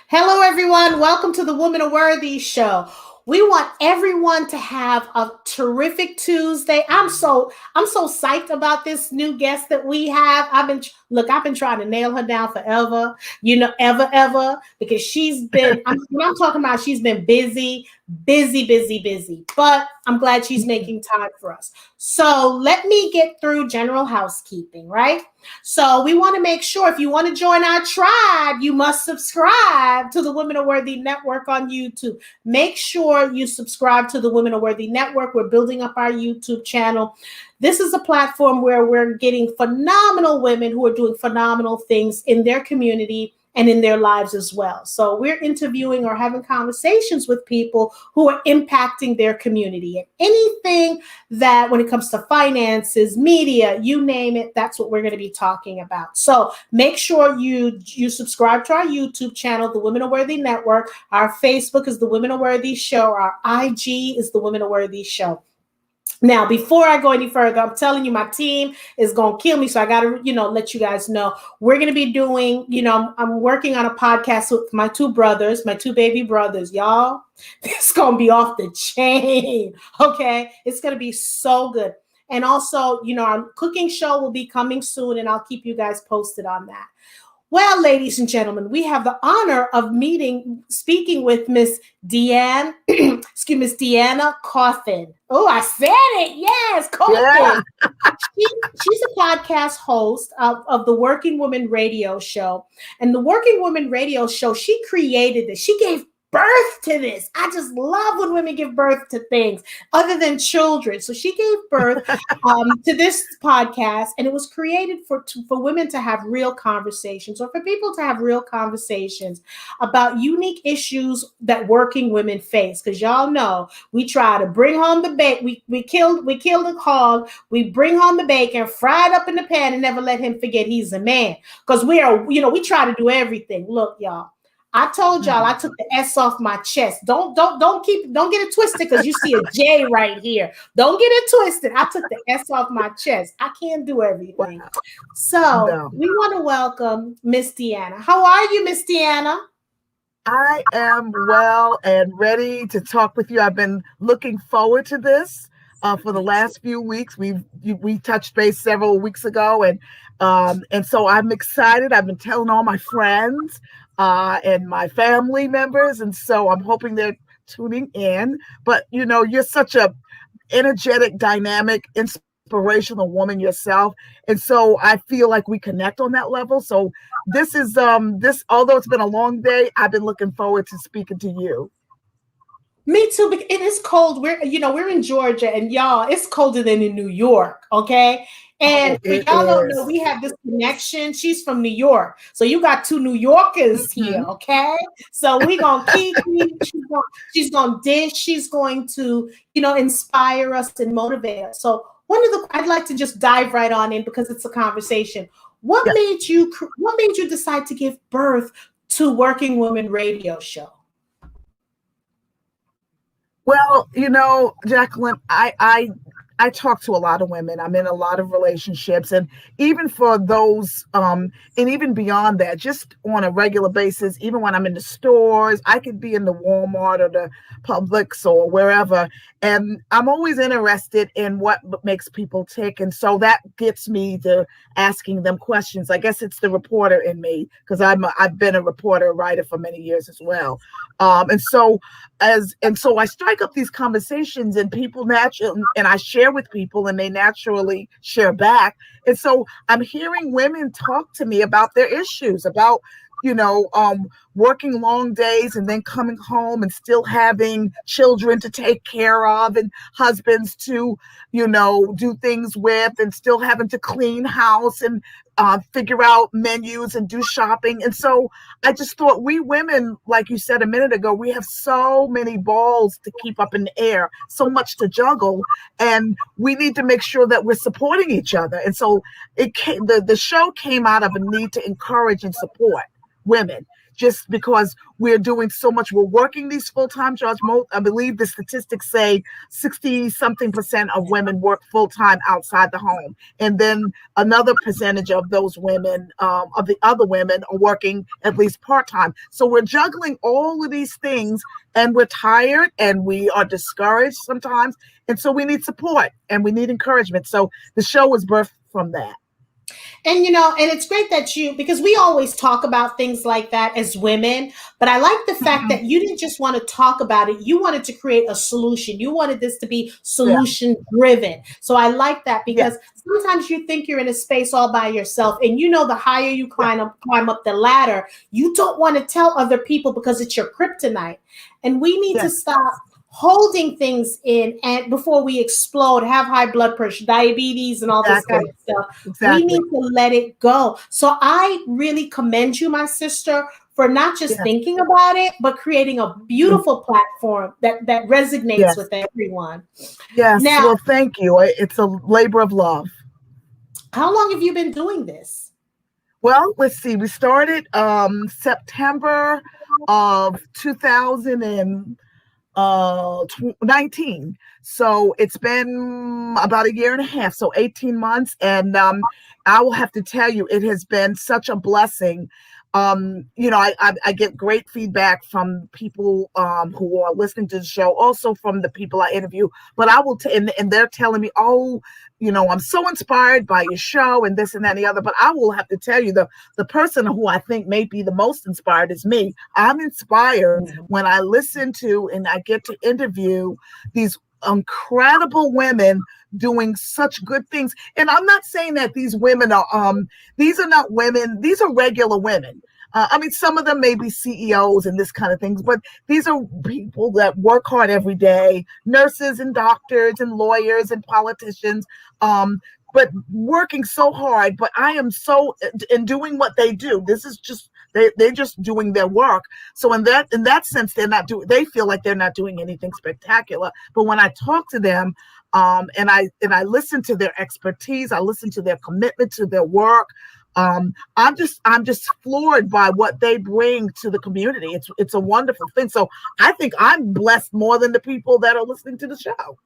Hello, everyone. Welcome to the Women Are Worthy show. We want everyone to have a terrific Tuesday. I'm so psyched about this new guest that we have. I've been trying to nail her down forever, ever, because when I'm talking about, she's been busy, busy. But I'm glad she's making time for us. So let me get through general housekeeping, right? So we want to make sure if you want to join our tribe, you must subscribe to the Women Are Worthy Network on YouTube. Make sure you subscribe to the Women Are Worthy Network. We're building up our YouTube channel. This is a platform where we're getting phenomenal women who are doing phenomenal things in their community and in their lives as well. So we're interviewing or having conversations with people who are impacting their community. And anything that, when it comes to finances, media, you name it, that's what we're going to be talking about. So make sure you subscribe to our YouTube channel, the Women Are Worthy Network. Our Facebook is the Women Are Worthy Show. Our IG is the Women Are Worthy Show. Now, before I go any further, I'm telling you, my team is going to kill me. So I got to, let you guys know. We're going to be doing, I'm working on a podcast with my two baby brothers, y'all. It's going to be off the chain. Okay. It's going to be so good. And also, our cooking show will be coming soon, and I'll keep you guys posted on that. Well, ladies and gentlemen, we have the honor of speaking with Miss Deanna Cauthen. Oh, I said it. Yes, Cauthen. Yeah. She's a podcast host of the Working Woman Radio Show. And the Working Woman Radio Show, she created this. She gave birth to this. I just love when women give birth to things other than children. So she gave birth to this podcast, and it was created for women to have real conversations, or for people to have real conversations about unique issues that working women face. Because y'all know we try to bring home the bacon. We kill the hog. We bring home the bacon, fry it up in the pan, and never let him forget he's a man. Because we try to do everything. Look, y'all. I told y'all I took the S off my chest. Don't get it twisted, because you see a J right here. Don't get it twisted. I took the S off my chest. I can't do everything. Wow. So we want to welcome Miss Deanna. How are you, Miss Deanna? I am well and ready to talk with you. I've been looking forward to this for the last few weeks. We touched base several weeks ago, and so I'm excited. I've been telling all my friends and my family members, and so I'm hoping they're tuning in. But you're such a energetic, dynamic, inspirational woman yourself, and so I feel like we connect on that level. So this is although it's been a long day, I've been looking forward to speaking to you. Me too. But it is cold. We're in Georgia, and y'all, it's colder than in New York. Okay. And for y'all don't know, we have this connection. She's from New York. So you got two New Yorkers here, okay? So we're going to keep she's going to dish. She's going to, inspire us and motivate us. So I'd like to just dive right on in, because it's a conversation. What made you decide to give birth to Working Woman Radio Show? Well, Jacqueline, I talk to a lot of women. I'm in a lot of relationships, and even for those, and even beyond that, just on a regular basis, even when I'm in the stores, I could be in the Walmart or the Publix or wherever, and I'm always interested in what makes people tick. And so that gets me to asking them questions. I guess it's the reporter in me, because I've been a reporter, writer for many years as well. And so I strike up these conversations, and people naturally, and I share with people, and they naturally share back. And so I'm hearing women talk to me about their issues, about working long days and then coming home and still having children to take care of, and husbands to do things with, and still having to clean house and figure out menus and do shopping. And so I just thought, we women, like you said a minute ago, we have so many balls to keep up in the air, so much to juggle, and we need to make sure that we're supporting each other. And so the show came out of a need to encourage and support women, just because we're doing so much. We're working these full-time jobs. I believe the statistics say 60 something percent of women work full-time outside the home. And then another percentage of those women, of the other women, are working at least part-time. So we're juggling all of these things, and we're tired and we are discouraged sometimes. And so we need support and we need encouragement. So the show was birthed from that. And and it's great that because we always talk about things like that as women, but I like the fact Mhm. that you didn't just want to talk about it, you wanted to create a solution. You wanted this to be Yeah. solution driven. So I like that, Yeah. because sometimes you think you're in a space all by yourself, and the higher you Yeah. climb up the ladder, you don't want to tell other people because it's your kryptonite. And we need to Yes. stop holding things in, and before we explode, have high blood pressure, diabetes, and all this kind Exactly. of stuff. We need Exactly. to let it go. So I really commend you, my sister, for not just Yes. thinking about it, but creating a Mm. beautiful platform that resonates Yes. with everyone. Yes. Now, Well, thank you. It's a labor of love. how long have you been doing this? Well, let's see. We started September of 2019. So it's been about a year and a half, so 18 months. And I will have to tell you, it has been such a blessing. I get great feedback from people who are listening to the show, also from the people I interview. But I will, and they're telling me, oh, I'm so inspired by your show and this and that and the other. But I will have to tell you, the person who I think may be the most inspired is me. I'm inspired when I listen to and I get to interview these incredible women doing such good things. And I'm not saying that these women are these are not women, these are regular women. I mean, some of them may be CEOs and this kind of things, but these are people that work hard every day, nurses and doctors and lawyers and politicians, but working so hard. But I am so in doing what they do. This is just they're just doing their work. So in that sense, they feel like they're not doing anything spectacular. But when I talk to them, and I listen to their expertise, I listen to their commitment to their work. I'm just floored by what they bring to the community. It's a wonderful thing. So I think I'm blessed more than the people that are listening to the show.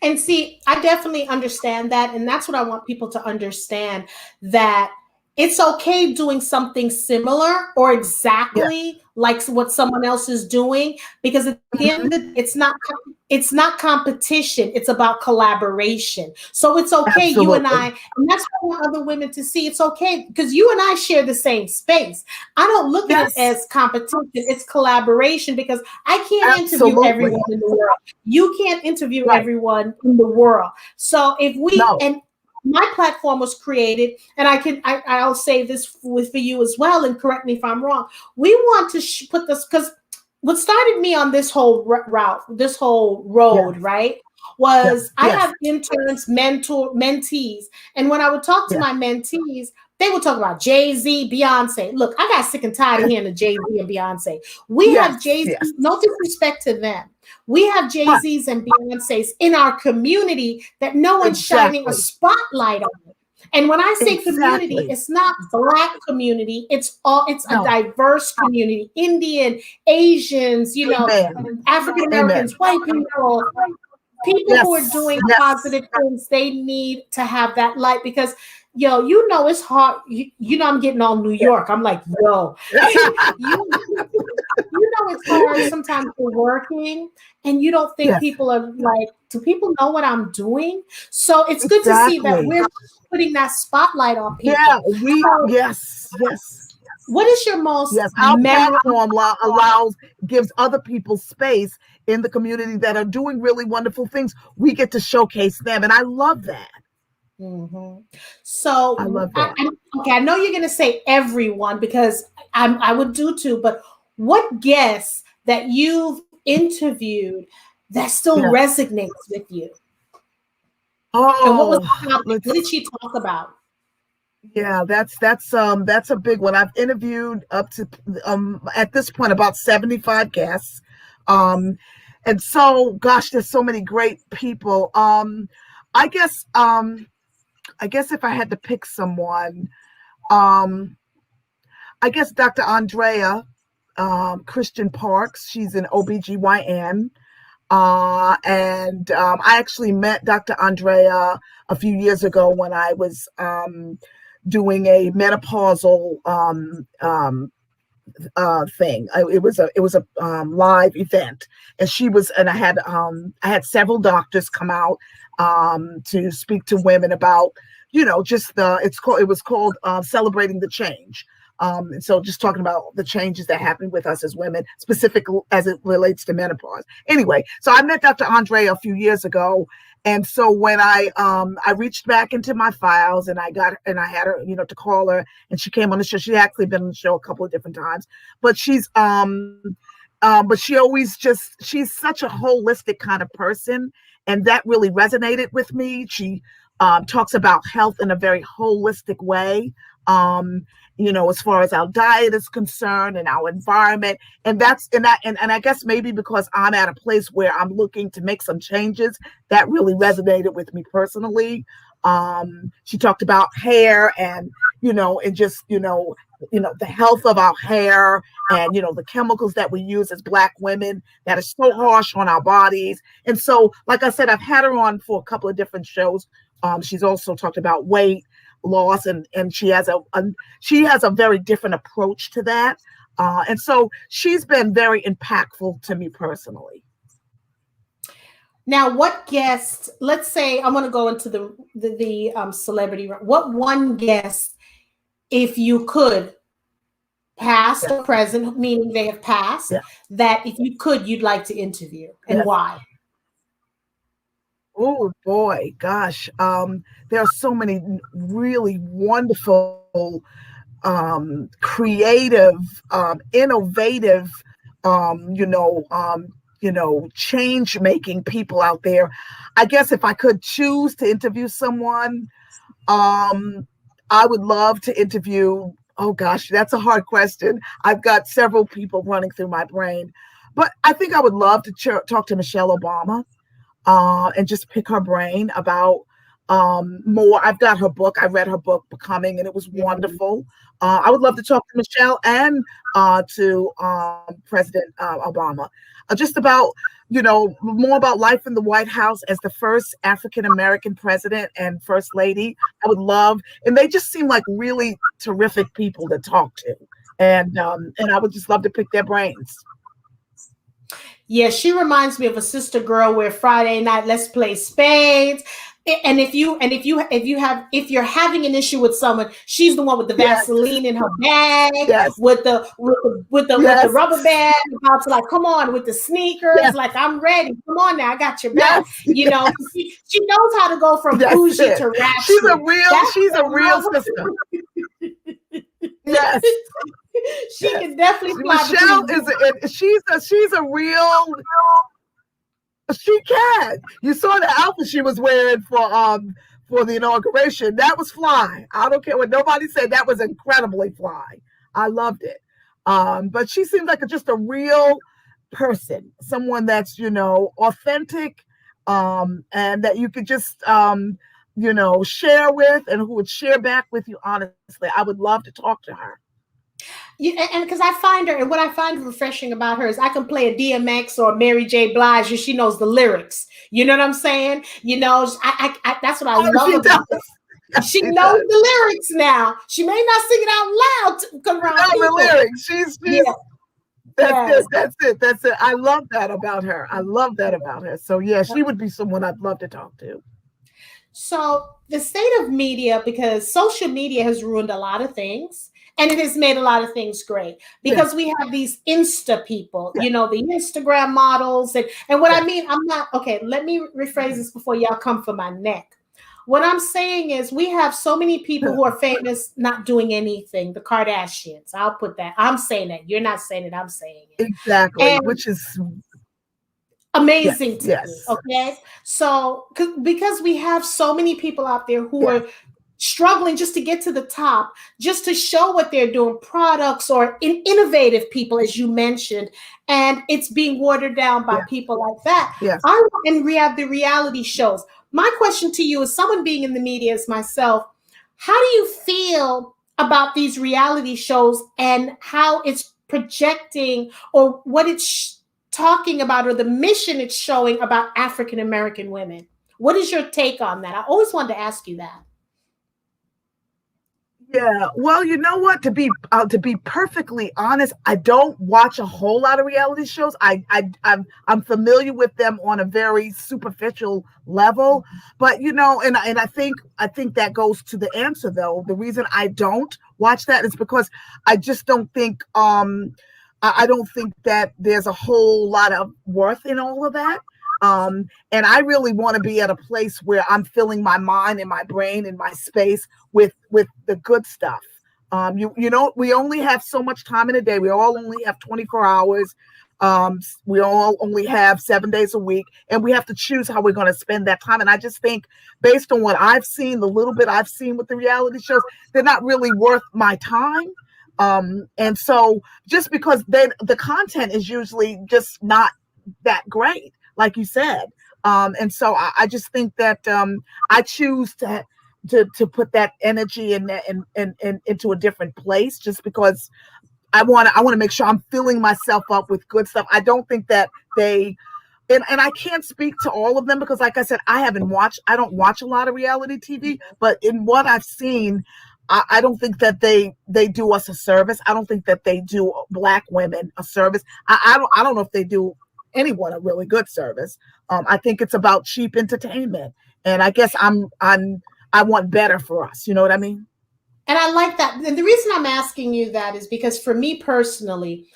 And see, I definitely understand that. And that's what I want people to understand, that it's okay doing something similar or Yeah. exactly like what someone else is doing, because at the end Mhm. of the day, it's not competition, it's about collaboration. So it's okay, you and I, Absolutely. and that's what I want other women to see. It's okay because you and I share the same space. I don't look at it Yes. as competition, it's collaboration, because I can't interview Absolutely. everyone in the world. You can't interview Right. everyone in the world. So if we, No. and my platform was created, and I'll say this for you as well, and correct me if I'm wrong. We want to put this, because what started me on this whole route, this whole road, Yes. right, Yes. was I Yes. have interns, mentees, and when I would talk to Yes. my mentees, they would talk about Jay-Z, Beyonce. Look, I got sick and tired of hearing the Jay-Z and Beyonce. We Yes. have Jay-Z, Yes. no disrespect to them. We have Right. Jay-Z's and Beyonce's in our community that no one's shining a Exactly. spotlight on. And when I say community, Exactly. it's not Black community. It's a No. diverse community. Indian, Asians, Amen. African Amen. Americans, white people who are Yes. doing Yes. positive things. They need to have that light, because it's hard. I'm getting all New York. I'm like, you it's hard sometimes for working, and you don't think Yes. people are like, do people know what I'm doing? So it's good to see that Exactly. we're putting that spotlight on Yeah. people. So Yes. Yes. what is your most Yes. Our memorable? platform gives other people space in the community that are doing really wonderful things. We get to showcase them. And I love that. Mhm. I So love that. okay, I know you're going to say everyone, because I would do too, but what guests that you've interviewed that still Yeah. resonates with you? And what was Oh, the topic? What did let's she talk about? yeah, that's a big one. I've interviewed up to at this point about 75 guests. Um and so gosh, there's so many great people. I guess I guess if I had to pick someone, um I guess Dr. Andrea Christian Parks. She's an OBGYN. And I actually met Dr. Andrea a few years ago when I was doing a menopausal thing. It was a live event, and I had several doctors come out to speak to women about, just it was called Celebrating the Change. And so just talking about the changes that happen with us as women, specifically as it relates to menopause. Anyway, so I met Dr. Andre a few years ago. And so when I reached back into my files and I had her, to call her, and she came on the show. She's actually been on the show a couple of different times, but she's but she's such a holistic kind of person. And that really resonated with me. She talks about health in a very holistic way. As far as our diet is concerned and our environment. And I guess maybe because I'm at a place where I'm looking to make some changes, that really resonated with me personally. She talked about hair and just the health of our hair and the chemicals that we use as Black women that are so harsh on our bodies. And so, like I said, I've had her on for a couple of different shows. She's also talked about weight loss, and she has a very different approach to that, and so she's been very impactful to me personally. Now, what guest? Let's say I want to go into the celebrity. What one guest, if you could, past or present, meaning they have passed, that if you could, you'd like to interview, and why? Oh boy, gosh. There are so many really wonderful, creative, innovative, change-making people out there. I guess if I could choose to interview someone, I would love to interview, oh gosh, that's a hard question. I've got several people running through my brain, but I think I would love to talk to Michelle Obama. And just pick her brain about more. I've got her book. I read her book, Becoming, and it was wonderful. I would love to talk to Michelle and to President Obama, just about, more about life in the White House as the first African-American president and first lady. I would love, and they just seem like really terrific people to talk to. And I would just love to pick their brains. Yeah, she reminds me of a sister girl where Friday night, let's play spades. And if you're having an issue with someone, she's the one with the Vaseline in her bag, with the rubber band, about to like, come on, with the sneakers, like, I'm ready. Come on now, I got your back. She knows how to go from bougie to ratchet. She's a real sister. Yes. She can definitely fly. Michelle she's a real. She can. You saw the outfit she was wearing for the inauguration. That was fly. I don't care what nobody said. That was incredibly fly. I loved it. But she seems like just a real person, someone that's authentic, and that you could just share with, and who would share back with you honestly. I would love to talk to her. Yeah, and because I find her, and what I find refreshing about her is I can play a DMX or Mary J. Blige, and she knows the lyrics. You know what I'm saying? I that's what I love about her. She knows the lyrics now. She may not sing it out loud to come around people. The lyrics. She's That's it. I love that about her. So yeah, she would be someone I'd love to talk to. So the state of media, because social media has ruined a lot of things. And it has made a lot of things great because we have these Insta people, the Instagram models. And what I mean, let me rephrase this before y'all come for my neck. What I'm saying is we have so many people who are famous not doing anything. The Kardashians, I'll put that. I'm saying that. You're not saying it. I'm saying it. Exactly, and which is amazing to me. Okay. So because we have so many people out there who are struggling just to get to the top, just to show what they're doing, products or innovative people, as you mentioned, and it's being watered down by people like that. And we have the reality shows. My question to you, as someone being in the media as myself, how do you feel about these reality shows and how it's projecting or what it's talking about or the mission it's showing about African American women. What is your take on that? I always wanted to ask you that. Yeah, well, you know what? To be perfectly honest, I don't watch a whole lot of reality shows. I'm familiar with them on a very superficial level, but and I think that goes to the answer though. The reason I don't watch that is because I just don't think I don't think that there's a whole lot of worth in all of that. And I really want to be at a place where I'm filling my mind and my brain and my space with the good stuff. You know, we only have so much time in a day. We all only have 24 hours. We all only have 7 days a week, and we have to choose how we're going to spend that time. And I just think, based on what I've seen, the little bit I've seen with the reality shows, they're not really worth my time. And so just because the content is usually just not that great, like you said. And so I just think that I choose to put that energy and into a different place, just because I want to make sure I'm filling myself up with good stuff. I don't think that they and I can't speak to all of them because, like I said, I don't watch a lot of reality TV, but in what I've seen, I don't think that they do us a service. I don't think that they do Black women a service. I don't know if they do anyone a really good service. I think it's about cheap entertainment, and I guess I want better for us. You know what I mean? And I like that. And the reason I'm asking you that is because for me personally,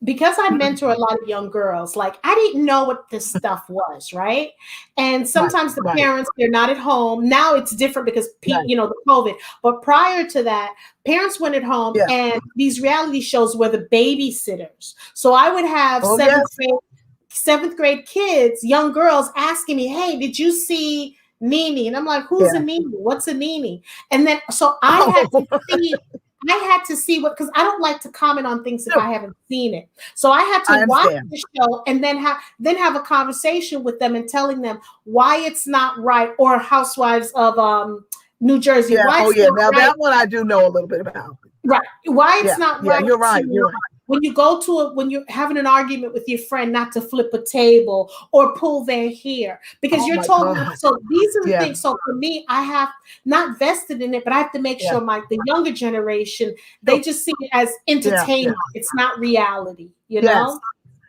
because I mentor a lot of young girls, like I didn't know what this stuff was, right? And Right, sometimes the right, parents, they're not at home. Now it's different because, right. the COVID. But prior to that, parents went at home Yeah. and these reality shows were the babysitters. So I would have Oh yes. seventh grade kids, young girls asking me, hey, did you see Nene? And I'm like, who's a Yeah. Nene? What's a Nene? And then, so Oh, I had to see what, because I don't like to comment on things if no, I haven't seen it. So I had to I watch understand. the show and then have a conversation with them and telling them why it's not right, or Housewives of New Jersey, Yeah. why Oh it's yeah. not Now right. that one I do know a little bit about. Right. Why it's Yeah. not Yeah. right You're right. to, You're right. when you go to when you're having an argument with your friend, not to flip a table or pull their hair because Oh you're my told. God. So these are the Yeah. things. So for me, I have not vested in it, but I have to make Yeah. sure the younger generation, they No, just see it as yeah. Yeah. entertainment. It's not reality, you Yes. know?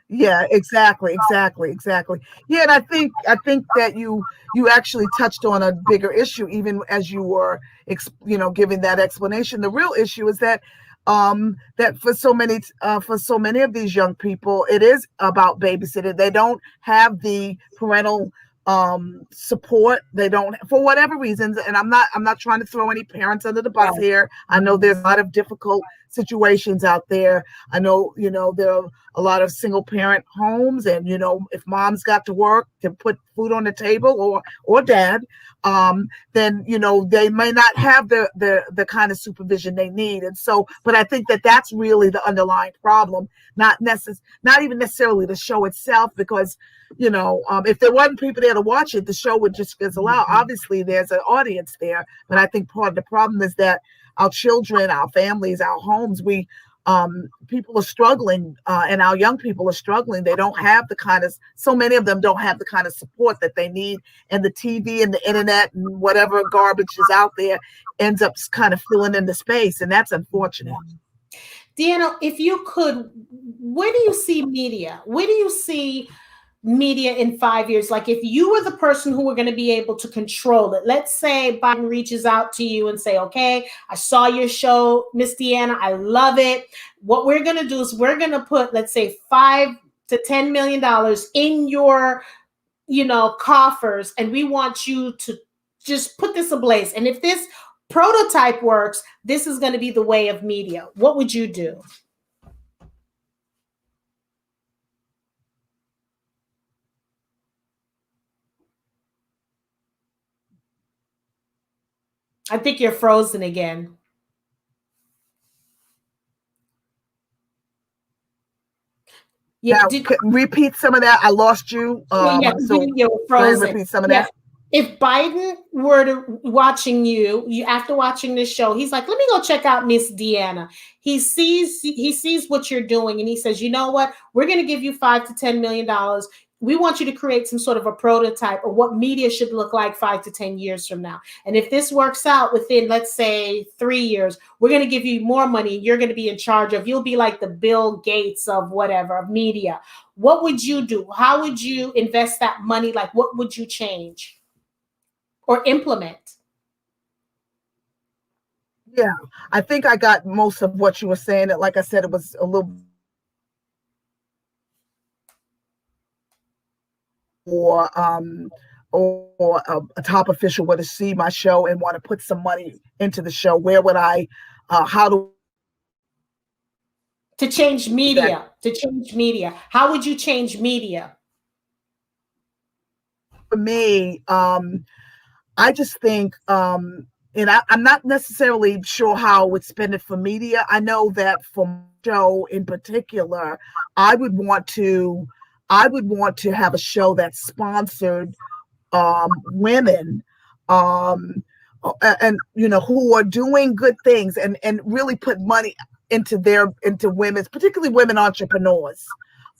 Yeah, exactly, exactly, exactly. Yeah, and I think that you actually touched on a bigger issue even as you were giving that explanation. The real issue is that for so many of these young people, it is about babysitting. They don't have the parental support. They don't, for whatever reasons, and I'm not trying to throw any parents under the bus Right. here. I know there's a lot of difficult situations out there. I know, there are a lot of single parent homes, and if mom's got to work to put food on the table, or dad, then they may not have the kind of supervision they need. And so, but I think that that's really the underlying problem, not even necessarily the show itself, because if there wasn't people there to watch it, the show would just fizzle out. Obviously there's an audience there, but I think part of the problem is that our children, our families, our homes, people are struggling, and our young people are struggling. They don't have so many of them don't have the kind of support that they need, and the TV and the internet and whatever garbage is out there ends up kind of filling in the space, and that's unfortunate. Deanna, if you could, where do you see media? Where do you see media in 5 years? Like if you were the person who were going to be able to control it, let's say Biden reaches out to you and say, okay, I saw your show, Miss Deanna, I love it. What we're going to do is we're going to put, let's say, $5 to $10 million in your, coffers. And we want you to just put this ablaze. And if this prototype works, this is going to be the way of media. What would you do? I think you're frozen again. Yeah, Now, repeat some of that. I lost you. yeah, So you were go ahead and frozen. repeat some of Yeah. that. if Biden were to watching you after watching this show, he's like, let me go check out Miss Deanna. He sees what you're doing, and he says, you know what? We're going to give you $5 to $10 million. We want you to create some sort of a prototype of what media should look like 5 to 10 years from now. And if this works out within, let's say, 3 years, we're going to give you more money. You're going to be in charge of. You'll be like the Bill Gates of whatever, of media. What would you do? How would you invest that money? Like, what would you change or implement? Yeah, I think I got most of what you were saying. Like I said, it was a little or a top official were to see my show and want to put some money into the show. Where would I? How do To change that media, to change media. How would you change media? for me? I just think, and I'm not necessarily sure how I would spend it for media. I know that for my show in particular, I would want to, I would want to have a show that sponsored women, um, and who are doing good things and really put money into women's, particularly women entrepreneurs,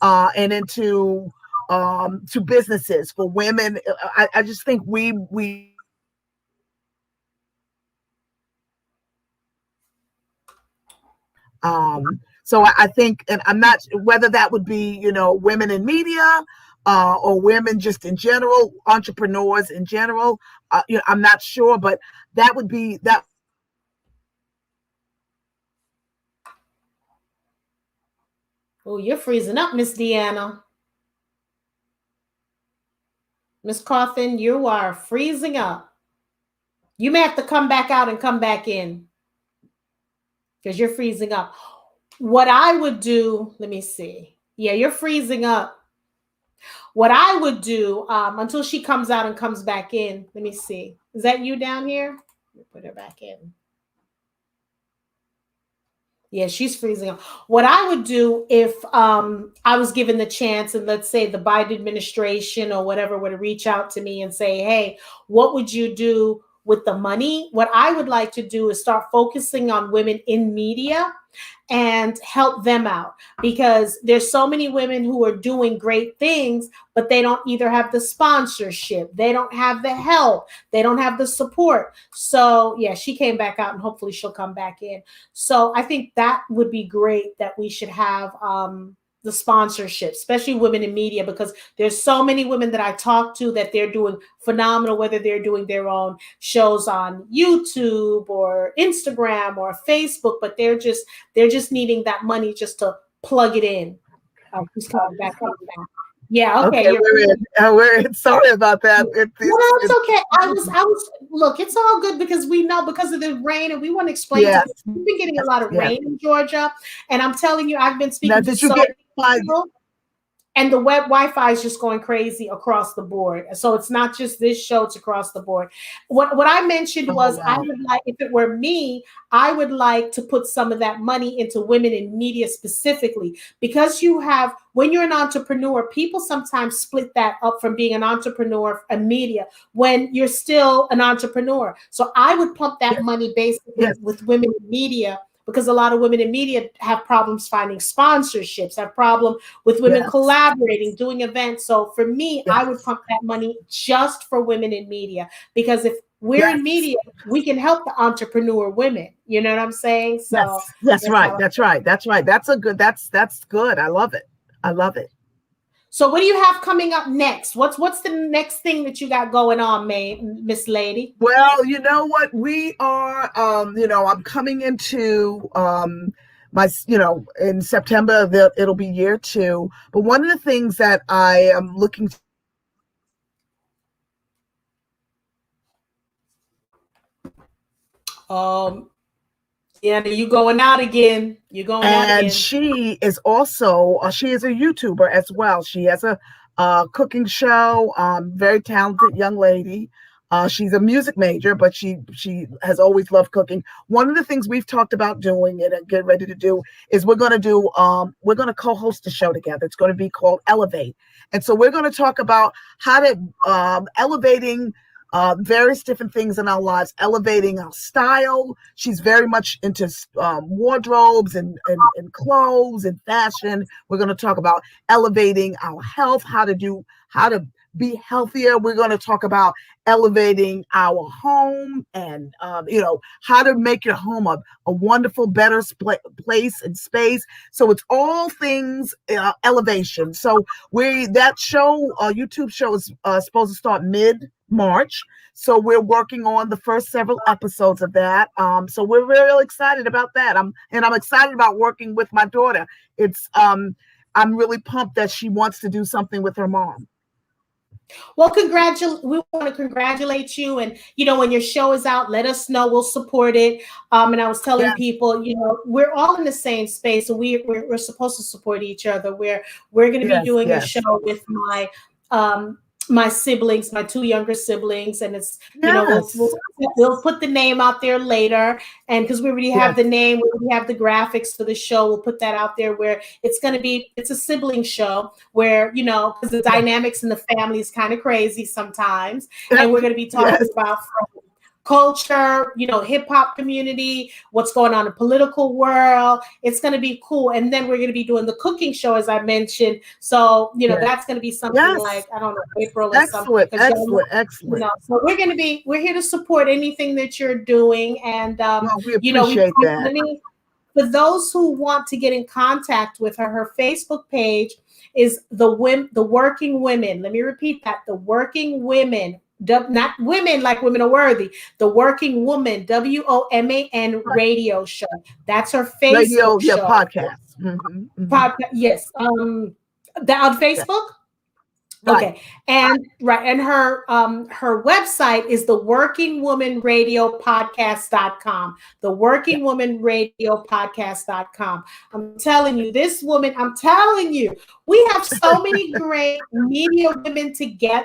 and into to businesses for women. I just think we so I think, and I'm not whether that would be, women in media, or women just in general, entrepreneurs in general. I'm not sure, but that would be that. Oh, you're freezing up, Miss Deanna. Miss Cauthen, you are freezing up. You may have to come back out and come back in because you're freezing up. What I would do, let me see. Yeah, you're freezing up. What I would do, until she comes out and comes back in, let me see. Is that you down here? Let me put her back in. Yeah, she's freezing up. What I would do if I was given the chance, and let's say the Biden administration or whatever were to reach out to me and say, hey, what would you do with the money? What I would like to do is start focusing on women in media and help them out, because there's so many women who are doing great things, but they don't either have the sponsorship, they don't have the help, they don't have the support. So yeah, she came back out and hopefully she'll come back in. So I think that would be great, that we should have the sponsorship, especially women in media, because there's so many women that I talk to that they're doing phenomenal, whether they're doing their own shows on YouTube or Instagram or Facebook, but they're just needing that money just to plug it in. Oh, he's coming back up now. Yeah, okay. Okay, we're in. Sorry about that. No, it's okay. I was. Look, it's all good, because we know, because of the rain, and we want to explain to Yes, people. We've been getting a lot of yes. rain in Georgia, and I'm telling you, I've been Now, speaking to did you so get many my? people, and the web Wi-Fi is just going crazy across the board. So it's not just this show; it's across the board. What I mentioned Oh was, I wow. would like, if it were me, I would like to put some of that money into women in media specifically, because when you're an entrepreneur, people sometimes split that up from being an entrepreneur and media when you're still an entrepreneur. So I would pump that Yes, money basically yes, with women in media, because a lot of women in media have problems finding sponsorships, have problem with women yes, collaborating, doing events. So for me, I would yes, pump that money just for women in media, because if we're in yes, media, we can help the entrepreneur women. You know what I'm saying? So yes. That's that's right. how. That's right. That's right. That's a good. That's good. I love it. I love it. So what do you have coming up next? What's the next thing that you got going on, Miss Lady? Well, you know what? We are, I'm coming into in September, it'll be year 2. But one of the things that I am looking Yeah, you going out again. You're going out and again. she is also, she is a YouTuber as well. She has a cooking show, very talented young lady. She's a music major, but she has always loved cooking. One of the things we've talked about doing and get ready to do is we're going to co-host a show together. It's going to be called Elevate, and so we're going to talk about how to elevating various different things in our lives, elevating our style. She's very much into wardrobes and clothes and fashion. We're going to talk about elevating our health, how to be healthier. We're going to talk about elevating our home and, how to make your home a wonderful, better place and space. So it's all things elevation. So that show, YouTube show is supposed to start mid-March. So we're working on the first several episodes of that. So we're really excited about that. I'm excited about working with my daughter. I'm really pumped that she wants to do something with her mom. Well, we want to congratulate you. And, when your show is out, let us know. We'll support it. And I was telling people, we're all in the same space. So we're supposed to support each other. We're going to be doing a show with my siblings, my two younger siblings, and it's we'll put the name out there later, and because we already have the name, we already have the graphics for the show, we'll put that out there where it's a sibling show where because the dynamics in the family is kind of crazy sometimes, and we're going to be talking about culture, hip hop community, what's going on in the political world. It's going to be cool. And then we're going to be doing the cooking show, as I mentioned. So, that's going to be something like, I don't know, April or something. Excellent. So we're here to support anything that you're doing. And, we appreciate that. For those who want to get in contact with her Facebook page is the Working Women. Let me repeat that. The Working Women. Not women like Women Are Worthy, the Working Woman, WOMAN radio show. That's her Facebook show. Podcast. Podcast, yes. On Facebook. Okay. And her website is the workingwomanradiopodcast.com. The workingwomanradiopodcast.com. I'm telling you, we have so many great media women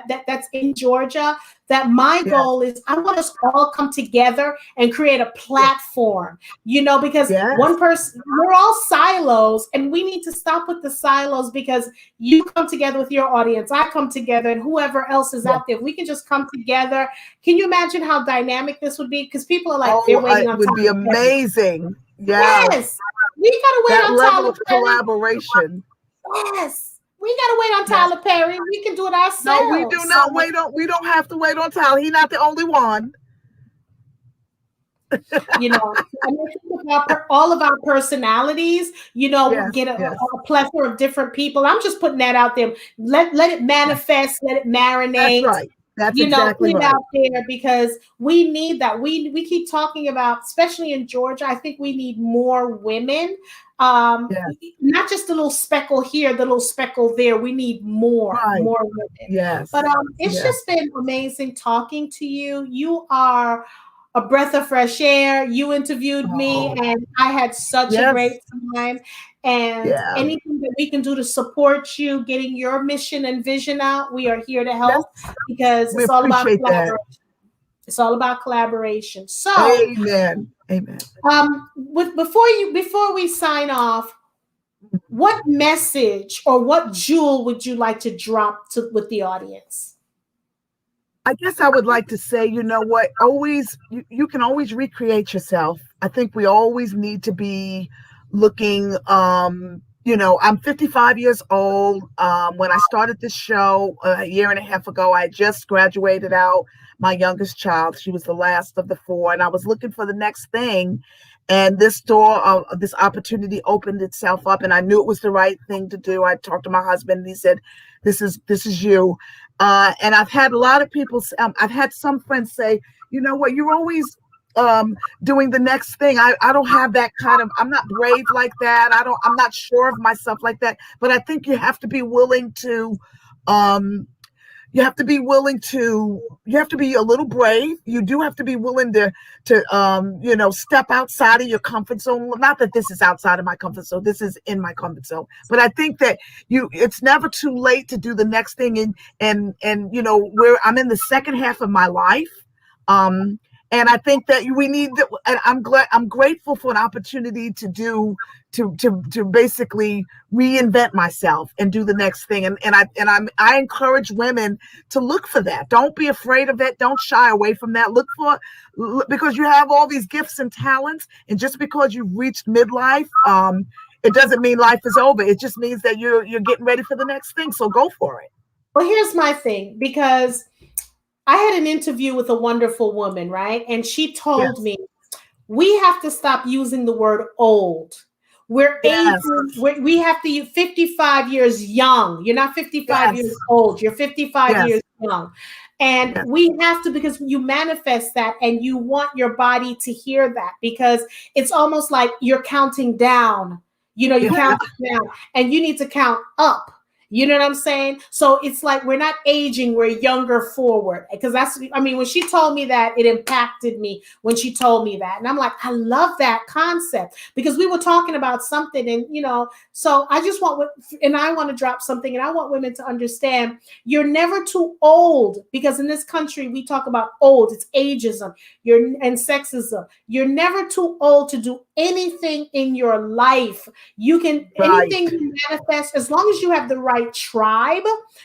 that's in Georgia, that my goal is I want us all come together and create a platform, because one person, we're all silos, and we need to stop with the silos, because you come together with your audience, I come together, and whoever else is out there, if we can just come together. Can you imagine how dynamic this would be? Because people are like, they're waiting on it would be amazing. Yes. We gotta wait on level of collaboration. Yes. We gotta wait on Tyler Perry. We can do it ourselves. No, we do not wait on. We don't have to wait on Tyler. He's not the only one. All of our personalities. Get a plethora of different people. I'm just putting that out there. Let it manifest. Let it marinate. That's right. That's exactly right. Out there, because we need that. We keep talking about, especially in Georgia, I think we need more women. Not just a little speckle here, the little speckle there. We need more women. Yes. But it's just been amazing talking to you. You are a breath of fresh air. You interviewed me, and I had such a great time. And anything that we can do to support you getting your mission and vision out, we are here to help, because it's all about collaboration. It's all about collaboration. So, amen. Before we sign off, what message or what jewel would you like to drop with the audience? I guess I would like to say, you can always recreate yourself. I think we always need to be looking, I'm 55 years old. When I started this show a year and a half ago, I just graduated out my youngest child. She was the last of the four, and I was looking for the next thing. And this opportunity opened itself up, and I knew it was the right thing to do. I talked to my husband, and he said, this is you. And I've had a lot of people, I've had some friends say, you know what, you're always doing the next thing. I don't have that kind of, I'm not brave like that. I'm not sure of myself like that. But I think you have to be willing to, you have to be a little brave. You do have to be willing to step outside of your comfort zone. Not that this is outside of my comfort zone. This is in my comfort zone. But I think that it's never too late to do the next thing. And where I'm in the second half of my life. And I think that we need to, and I'm grateful for an opportunity to basically reinvent myself and do the next thing. I encourage women to look for that. Don't be afraid of it. Don't shy away from that. Because you have all these gifts and talents, and just because you've reached midlife, it doesn't mean life is over. It just means that you're getting ready for the next thing. So go for it. Well, here's my thing, because I had an interview with a wonderful woman, right? And she told Yes. me, we have to stop using the word old. We're Yes. aging. We have to use 55 years young. You're not 55 Yes. years old. You're 55 Yes. years young. And Yes. we have to, because you manifest that and you want your body to hear that, because it's almost like you're counting down. You count down and you need to count up. You know what I'm saying? So it's like we're not aging, we're younger forward. Because when she told me that, it impacted me when she told me that. And I'm like, I love that concept, because we were talking about something, and so I want to drop something, and I want women to understand you're never too old, because in this country we talk about old, it's ageism, and sexism. You're never too old to do anything in your life. You can, anything you manifest, as long as you have the right tribe,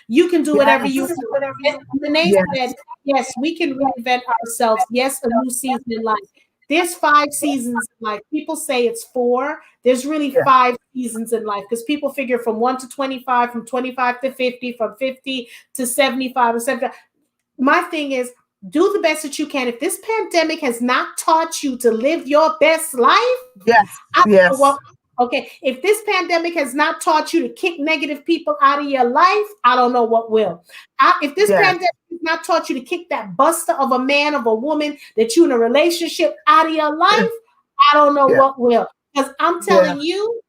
you can do whatever you want. And Renee said, yes, we can reinvent ourselves. Yes, a new season in life. There's 5 seasons in life. People say it's 4. There's really 5 seasons in life, because people figure from 1 to 25, from 25 to 50, from 50 to 75, or 75. My thing is, do the best that you can. If this pandemic has not taught you to live your best life, okay, if this pandemic has not taught you to kick negative people out of your life, I don't know what will. If this pandemic has not taught you to kick that buster of a man, of a woman that you're in a relationship out of your life, I don't know what will. Because I'm telling you,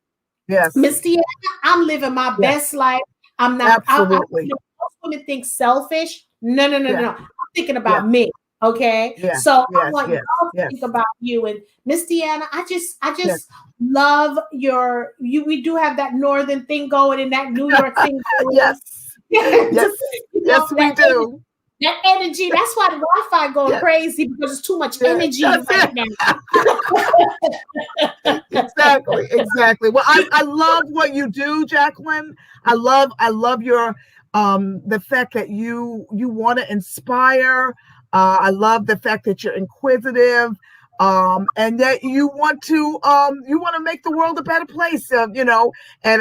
Miss Deanna, I'm living my best life. I'm not. Absolutely. Most women think selfish. No. I'm thinking about me. Okay. So I want y'all to think about you. And Miss Deanna, I just love we do have that northern thing going and that New York thing going. Yes, we do. That energy, that's why the Wi-Fi going crazy, because it's too much energy right now. Exactly. Well, I love what you do, Jacqueline. I love your the fact that you want to inspire. I love the fact that you're inquisitive, and that you want to make the world a better place. And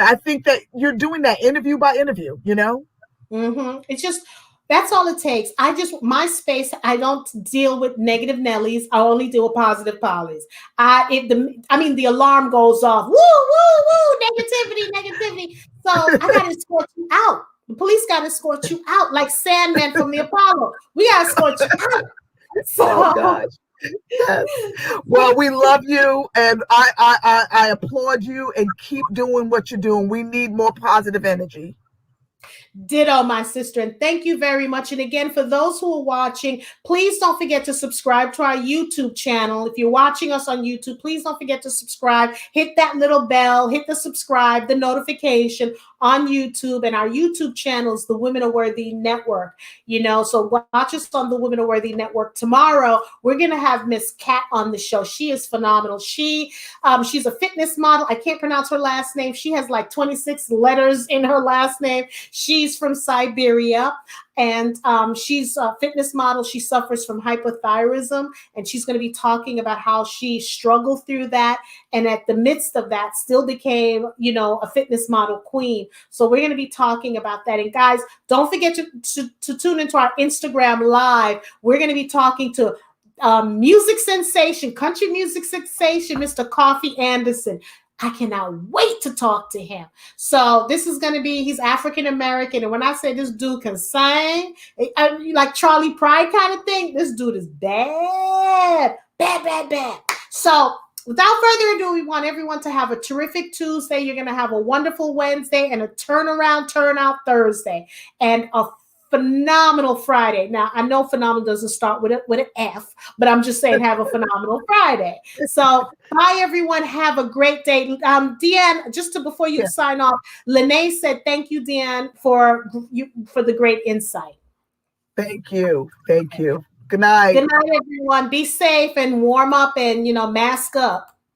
I think that you're doing that interview by interview. Mm-hmm. It's just, that's all it takes. My space, I don't deal with negative Nellies. I only deal with positive Pollies. The alarm goes off. Woo, woo, woo, negativity. So I got to escort you out. The police got to escort you out like Sandman from the Apollo. We got to escort you out. Oh gosh. Yes. Well, we love you, and I applaud you, and keep doing what you're doing. We need more positive energy. Ditto, my sister. And thank you very much. And again, for those who are watching, please don't forget to subscribe to our YouTube channel. If you're watching us on YouTube, please don't forget to subscribe. Hit that little bell, hit the subscribe, the notification on YouTube. And our YouTube channel is the Women Are Worthy Network. So watch us on the Women Are Worthy Network. Tomorrow, we're going to have Miss Kat on the show. She is phenomenal. She's a fitness model. I can't pronounce her last name. She has like 26 letters in her last name. She's from Siberia, and she's a fitness model. She suffers from hypothyroidism, and she's going to be talking about how she struggled through that, and at the midst of that still became, a fitness model queen. So we're going to be talking about that. And guys, don't forget to tune into our Instagram live. We're going to be talking to music sensation, country music sensation, Mr. Coffee Anderson. I cannot wait to talk to him. So this is going to be, he's African-American. And when I say this dude can sing, like Charlie Pride kind of thing, this dude is bad. So without further ado, we want everyone to have a terrific Tuesday. You're going to have a wonderful Wednesday and a turnaround, turnout Thursday, and a phenomenal Friday. Now, I know phenomenal doesn't start with an F, but I'm just saying have a phenomenal Friday. So bye, everyone. Have a great day. Deanne, before you sign off, Lene said, thank you, Deanne, for the great insight. Thank you. Good night. Good night, everyone. Be safe and warm up and, mask up.